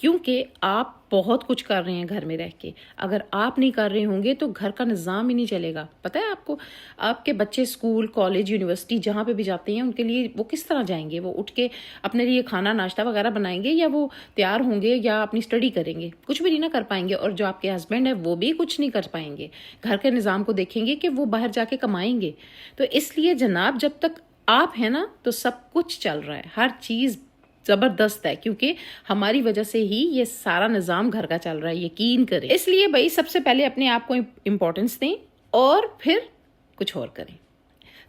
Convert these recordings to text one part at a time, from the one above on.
کیونکہ آپ بہت کچھ کر رہے ہیں گھر میں رہ کے. اگر آپ نہیں کر رہے ہوں گے تو گھر کا نظام ہی نہیں چلے گا. پتہ ہے آپ کو آپ کے بچے اسکول کالج یونیورسٹی جہاں پہ بھی جاتے ہیں ان کے لیے وہ کس طرح جائیں گے؟ وہ اٹھ کے اپنے لیے کھانا ناشتہ وغیرہ بنائیں گے یا وہ تیار ہوں گے یا اپنی اسٹڈی کریں گے؟ کچھ بھی نہیں نہ کر پائیں گے. اور جو آپ کے ہسبینڈ ہے وہ بھی کچھ نہیں کر پائیں گے. گھر کے نظام کو دیکھیں گے کہ وہ باہر جا کے کمائیں گے. تو اس لیے جناب جب تک آپ ہیں نا تو سب کچھ چل رہا ہے. ہر چیز زبردست ہے کیونکہ ہماری وجہ سے ہی یہ سارا نظام گھر کا چل رہا ہے. یقین کریں. اس لیے بھائی سب سے پہلے اپنے آپ کو امپورٹنس دیں اور پھر کچھ اور کریں.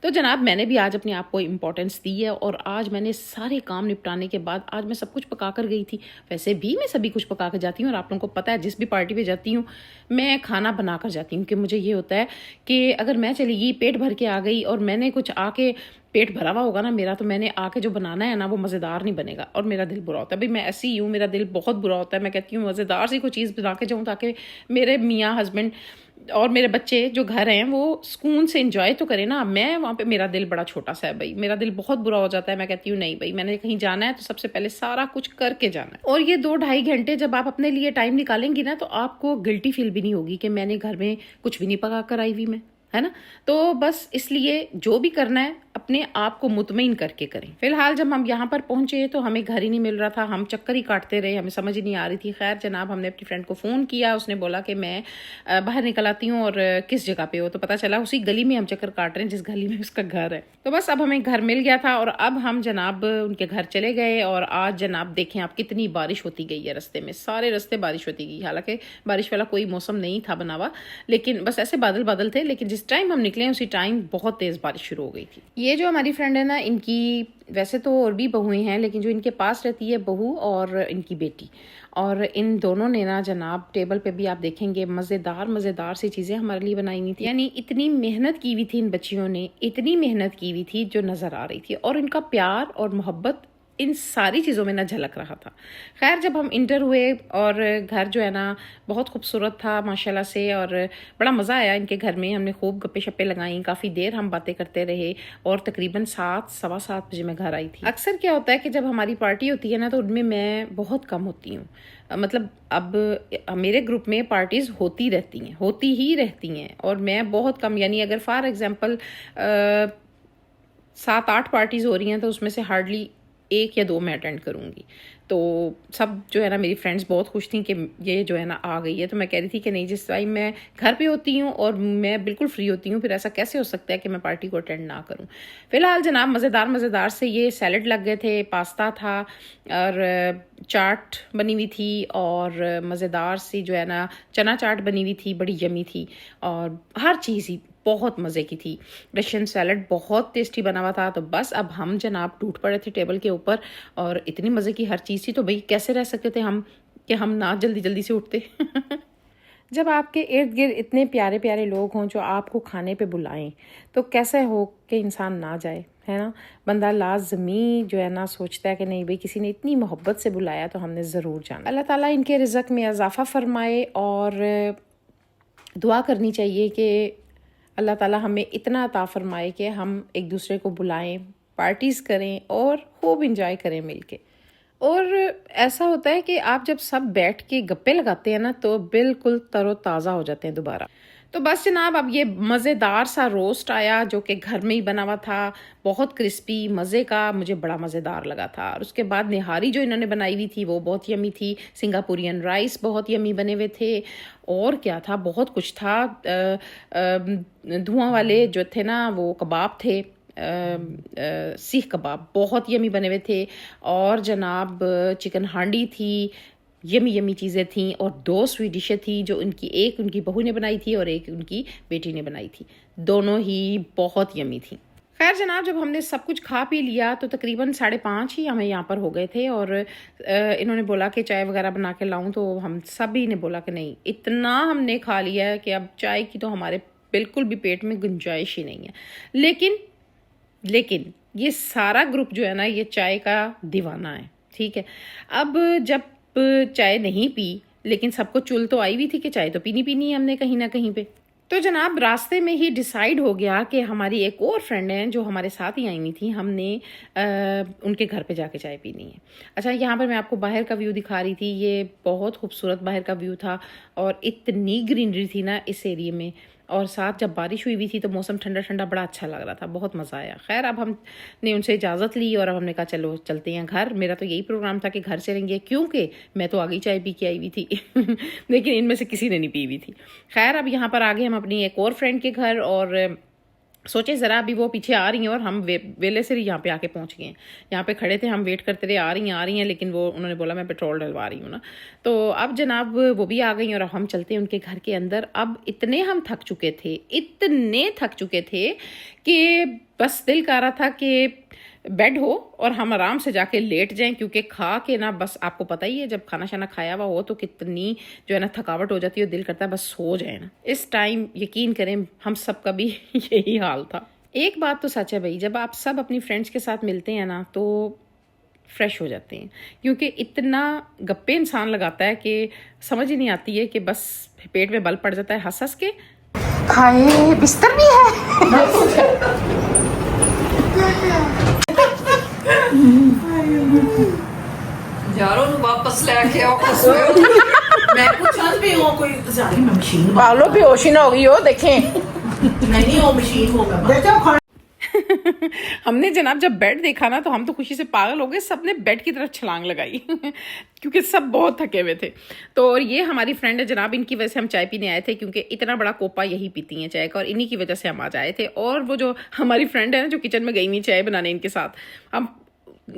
تو جناب میں نے بھی آج اپنے آپ کو امپورٹنس دی ہے اور آج میں نے سارے کام نپٹانے کے بعد آج میں سب کچھ پکا کر گئی تھی. ویسے بھی میں سبھی کچھ پکا کر جاتی ہوں اور آپ لوگوں کو پتہ ہے جس بھی پارٹی پہ جاتی ہوں میں کھانا بنا کر جاتی ہوں کہ مجھے یہ ہوتا ہے کہ اگر میں چلی گئی پیٹ بھر کے آ گئی اور میں نے کچھ آ کے پیٹ بھرا ہوا ہوگا نا میرا تو میں نے آ کے جو بنانا ہے نا وہ مزیدار نہیں بنے گا اور میرا دل برا ہوتا ہے. بھائی میں ایسی ہی ہوں, میرا دل بہت برا ہوتا ہے. میں کہتی ہوں مزیدار سی کوئی چیز بنا کے جاؤں تاکہ میرے میاں ہسبینڈ اور میرے بچے جو گھر ہیں وہ سکون سے انجوائے تو کریں نا. میں وہاں پہ میرا دل بڑا چھوٹا سا ہے بھائی, میرا دل بہت برا ہو جاتا ہے. میں کہتی ہوں نہیں بھائی میں نے کہیں جانا ہے تو سب سے پہلے سارا کچھ کر کے جانا ہے. اور یہ 2-2.5 گھنٹے جب آپ اپنے لیے ٹائم نکالیں گی نا تو آپ کو گلٹی فیل بھی نہیں ہوگی کہ میں نے گھر میں کچھ بھی نہیں پکا کر آئی ہوئی میں, ہے نا. تو بس اس لیے جو بھی کرنا ہے اپنے آپ کو مطمئن کر کے کریں. فی الحال جب ہم یہاں پر پہنچے تو ہمیں گھر ہی نہیں مل رہا تھا, ہم چکر ہی کاٹتے رہے, ہمیں سمجھ ہی نہیں آ رہی تھی. خیر جناب ہم نے اپنی فرینڈ کو فون کیا, اس نے بولا کہ میں باہر نکل آتی ہوں اور کس جگہ پہ ہو, تو پتہ چلا اسی گلی میں ہم چکر کاٹ رہے ہیں جس گلی میں اس کا گھر ہے. تو بس اب ہمیں گھر مل گیا تھا اور اب ہم جناب ان کے گھر چلے گئے. اور آج جناب دیکھیں آپ کتنی بارش ہوتی گئی ہے رستے میں, سارے رستے بارش ہوتی گئی. حالانکہ بارش والا کوئی موسم نہیں تھا بنا ہوا, لیکن بس ایسے بادل بادل تھے. لیکن جس ٹائم ہم نکلے اسی ٹائم بہت تیز بارش شروع ہو گئی تھی. یہ جو ہماری فرینڈ ہے نا ان کی ویسے تو اور بھی بہویں ہیں لیکن جو ان کے پاس رہتی ہے بہو اور ان کی بیٹی, اور ان دونوں نے نا جناب ٹیبل پہ بھی آپ دیکھیں گے مزیدار سی چیزیں ہمارے لیے بنائی ہوئی تھی. یعنی اتنی محنت کی ہوئی تھی ان بچیوں نے, اتنی محنت کی ہوئی تھی جو نظر آ رہی تھی, اور ان کا پیار اور محبت ان ساری چیزوں میں نہ جھلک رہا تھا. خیر جب ہم انٹر ہوئے اور گھر جو ہے نا بہت خوبصورت تھا ماشاءاللہ سے, اور بڑا مزہ آیا ان کے گھر میں. ہم نے خوب گپے شپے لگائیں, کافی دیر ہم باتیں کرتے رہے اور تقریباً 7-7:15 بجے میں گھر آئی تھی. اکثر کیا ہوتا ہے کہ جب ہماری پارٹی ہوتی ہے نا تو ان میں بہت کم ہوتی ہوں. مطلب اب میرے گروپ میں پارٹیز ہوتی ہی رہتی ہیں اور میں بہت کم, یعنی اگر فار ایگزامپل 7-8 پارٹیز ہو رہی ہیں تو اس میں سے ہارڈلی 1 یا 2 میں اٹینڈ کروں گی. تو سب جو ہے نا میری فرینڈس بہت خوش تھیں کہ یہ جو ہے نا آ گئی ہے. تو میں کہہ رہی تھی کہ نہیں جس ٹائم میں گھر پہ ہوتی ہوں اور میں بالکل فری ہوتی ہوں پھر ایسا کیسے ہو سکتا ہے کہ میں پارٹی کو اٹینڈ نہ کروں. فی الحال جناب مزیدار سے یہ سیلڈ لگ گئے تھے, پاستا تھا اور چاٹ بنی ہوئی تھی, اور مزیدار سی جو ہے نا چنا چاٹ بنی ہوئی تھی, بڑی یمی تھی, اور ہر چیز ہی بہت مزے کی تھی. رشین سیلڈ بہت ٹیسٹی بنا ہوا تھا. تو بس اب ہم جناب ٹوٹ پڑے تھے ٹیبل کے اوپر اور اتنی مزے کی ہر چیز تھی. تو بھئی کیسے رہ سکتے تھے ہم کہ ہم نہ جلدی سے اٹھتے. جب آپ کے ارد گرد اتنے پیارے لوگ ہوں جو آپ کو کھانے پہ بلائیں تو کیسے ہو کہ انسان نہ جائے, ہے نا. بندہ لازمی جو ہے نا سوچتا ہے کہ نہیں بھئی کسی نے اتنی محبت سے بلایا تو ہم نے ضرور جانا. اللہ تعالیٰ ان کے رزق میں اضافہ فرمائے اور دعا کرنی چاہیے کہ اللہ تعالیٰ ہمیں اتنا عطا فرمائے کہ ہم ایک دوسرے کو بلائیں, پارٹیز کریں اور خوب انجوائے کریں مل کے. اور ایسا ہوتا ہے کہ آپ جب سب بیٹھ کے گپے لگاتے ہیں نا تو بالکل تر و تازہ ہو جاتے ہیں دوبارہ. تو بس جناب اب یہ مزیدار سا روسٹ آیا جو کہ گھر میں ہی بنا ہوا تھا, بہت کرسپی مزے کا, مجھے بڑا مزیدار لگا تھا. اور اس کے بعد نہاری جو انہوں نے بنائی ہوئی تھی وہ بہت یمی تھی. سنگاپورین رائس بہت یمی بنے ہوئے تھے, اور کیا تھا بہت کچھ تھا. دھواں والے جو تھے نا وہ کباب تھے, سیخ کباب بہت یمی بنے ہوئے تھے. اور جناب چکن ہانڈی تھی, یمی چیزیں تھیں. اور 2 سویٹ ڈشیں تھیں جو ایک ان کی بہو نے بنائی تھی اور ایک ان کی بیٹی نے بنائی تھی, دونوں ہی بہت یمی تھیں. خیر جناب جب ہم نے سب کچھ کھا پی لیا تو تقریباً 5:30 ہی ہمیں یہاں پر ہو گئے تھے. اور انہوں نے بولا کہ چائے وغیرہ بنا کے لاؤں, تو ہم سبھی نے بولا کہ نہیں, اتنا ہم نے کھا لیا ہے کہ اب چائے کی تو ہمارے بالکل بھی پیٹ میں گنجائش ہی نہیں ہے. لیکن یہ سارا گروپ جو ہے نا یہ چائے کا دیوانہ ہے, ٹھیک ہے. اب جب چائے نہیں پی لیکن سب کو چل تو آئی ہوئی تھی کہ چائے تو پینی ہے ہم نے کہیں نہ کہیں پہ. تو جناب راستے میں ہی ڈیسائیڈ ہو گیا کہ ہماری ایک اور فرینڈ ہیں جو ہمارے ساتھ ہی آئی ہوئی تھیں، ہم نے ان کے گھر پہ جا کے چائے پینی ہے۔ اچھا، یہاں پر میں آپ کو باہر کا ویو دکھا رہی تھی، یہ بہت خوبصورت باہر کا ویو تھا اور اتنی گرینری تھی نا اس ایریے میں، اور ساتھ جب بارش ہوئی تھی تو موسم ٹھنڈا ٹھنڈا بڑا اچھا لگ رہا تھا، بہت مزہ آیا۔ خیر اب ہم نے ان سے اجازت لی اور اب ہم نے کہا چلو چلتے ہیں گھر۔ میرا تو یہی پروگرام تھا کہ گھر چلیں گے، کیونکہ میں تو آگے چائے پی کے آئی ہوئی تھی لیکن ان میں سے کسی نے نہیں پی ہوئی تھی۔ خیر اب یہاں پر آگے ہم اپنی ایک اور فرینڈ کے گھر، اور سوچے ذرا ابھی وہ پیچھے آ رہی ہیں اور ہم ویلے سے یہاں پہ آ کے پہنچ گئے ہیں۔ یہاں پہ کھڑے تھے، ہم ویٹ کرتے رہے، آ رہی ہیں، لیکن وہ انہوں نے بولا میں پیٹرول ڈلوا رہی ہوں نا۔ تو اب جناب وہ بھی آ گئی اور اب ہم چلتے ہیں ان کے گھر کے اندر۔ اب اتنے ہم تھک چکے تھے کہ بس دل کر رہا تھا کہ بیڈ ہو اور ہم آرام سے جا کے لیٹ جائیں، کیونکہ کھا کے نا بس آپ کو پتہ ہی ہے جب کھانا شانا کھایا ہوا ہو تو کتنی جو ہے نا تھکاوٹ ہو جاتی ہے، دل کرتا ہے بس سو جائے نا۔ اس ٹائم یقین کریں ہم سب کا بھی یہی حال تھا۔ ایک بات تو سچ ہے بھائی، جب آپ سب اپنی فرینڈس کے ساتھ ملتے ہیں نا تو فریش ہو جاتے ہیں، کیونکہ اتنا گپے انسان لگاتا ہے کہ سمجھ ہی نہیں آتی ہے کہ بس پیٹ میں بل پڑ جاتا ہے ہنس ہنس کے۔ ہائے بستر بھی ہے۔ یارو نو واپس لے کے آؤ میں پوچھنا بھی ہوں کوئی زیادہ میں مشین پالو بے ہوشی نہ ہوگی ہو، دیکھیں نہیں وہ مشین ہوگا۔ ہم نے جناب جب بیڈ دیکھا نا تو ہم تو خوشی سے پاگل ہو گئے، سب نے بیڈ کی طرف چھلانگ لگائی کیونکہ سب بہت تھکے ہوئے تھے۔ تو اور یہ ہماری فرینڈ ہے جناب، ان کی وجہ سے ہم چائے پینے آئے تھے، کیونکہ اتنا بڑا کوپا یہی پیتی ہیں چائے کا، اور انہی کی وجہ سے ہم آج آئے تھے۔ اور وہ جو ہماری فرینڈ ہے نا جو کچن میں گئی ہوئی چائے بنانے ان کے ساتھ، ہم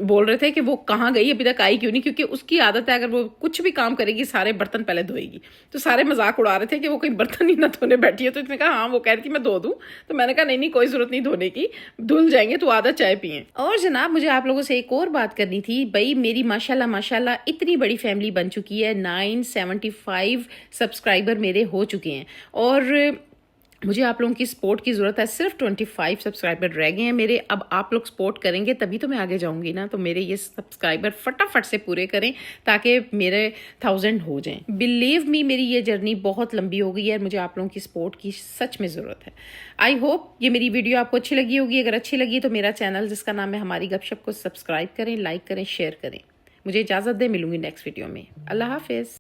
بول رہے تھے کہ وہ کہاں گئی ابھی تک آئی کیوں نہیں، کیونکہ اس کی عادت ہے اگر وہ کچھ بھی کام کرے گی سارے برتن پہلے دھوئے گی۔ تو سارے مذاق اڑا رہے تھے کہ وہ کہیں برتن ہی نہ دھونے بیٹھی ہے، تو اس نے کہا ہاں وہ کہہ رہی تھی میں دھو دوں، تو میں نے کہا نہیں کوئی ضرورت نہیں دھونے کی، دھل جائیں گے، تو آدھا چائے پئیں۔ اور جناب مجھے آپ لوگوں سے ایک اور بات کرنی تھی، بھائی میری ماشاءاللہ اتنی بڑی فیملی بن چکی ہے، 975 سبسکرائبر میرے ہو چکے ہیں، اور مجھے آپ لوگوں کی سپورٹ کی ضرورت ہے۔ صرف 25 سبسکرائبر رہ گئے ہیں میرے، اب آپ لوگ سپورٹ کریں گے تبھی تو میں آگے جاؤں گی نا۔ تو میرے یہ سبسکرائبر فٹافٹ سے پورے کریں تاکہ میرے 1000 ہو جائیں۔ بلیو می میری یہ جرنی بہت لمبی ہو گئی ہے اور مجھے آپ لوگوں کی سپورٹ کی سچ میں ضرورت ہے۔ آئی ہوپ یہ میری ویڈیو آپ کو اچھی لگی ہوگی، اگر اچھی لگی تو میرا چینل جس کا نام ہے ہماری گپ شپ کو سبسکرائب کریں، لائک کریں، شیئر کریں۔ مجھے اجازت دیں، ملوں گی نیکسٹ ویڈیو میں۔ اللہ حافظ۔